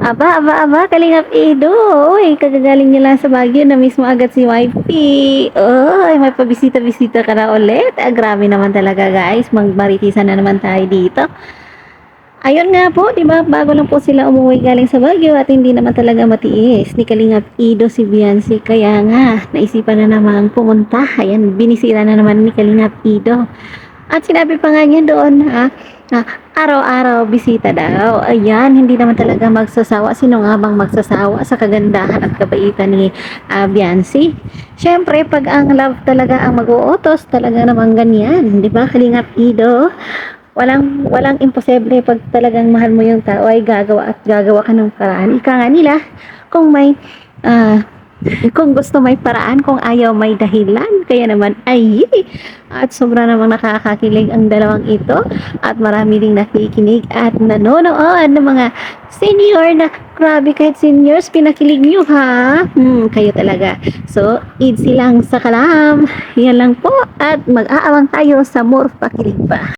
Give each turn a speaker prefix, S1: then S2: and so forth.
S1: Aba, Kalingap Edo. Uy, kagagaling niya lang sa Baguio na mismo agad si YP. Uy, may pabisita-bisita ka na ulit. Grabe naman talaga guys, magmaritisan na naman tayo dito. Ayun nga po, 'di ba? Bago lang po sila umuwi galing sa Baguio at hindi naman talaga matiis ni Kalingap Ido si Biancy. Kaya nga, naisipan na namang pumunta. Ayan, binisita na naman ni Kalingap Ido. At sinabi pa nga niya doon, araw-araw bisita daw. Ayan, hindi naman talaga magsasawa. Sino nga bang magsasawa sa kagandahan at kabaitan ni Biancy? Siyempre, pag ang love talaga ang mag-uutos, talaga namang ganyan. Di ba, Kalingap Ido? Walang imposible pag talagang mahal mo yung tao ay gagawa at gagawa ka ng paraan. Ika nga nila, kung may ah, kung gusto may paraan, kung ayaw may dahilan. Kaya naman ay at sobra namang nakakakilig ang dalawang ito at marami ding nakikinig at nanonood ng mga senior na grabe kahit seniors pinakilig nyo ha. Kayo talaga. So, easy lang sa kalam. Yan lang po at mag-aawang tayo sa more pakilig pa.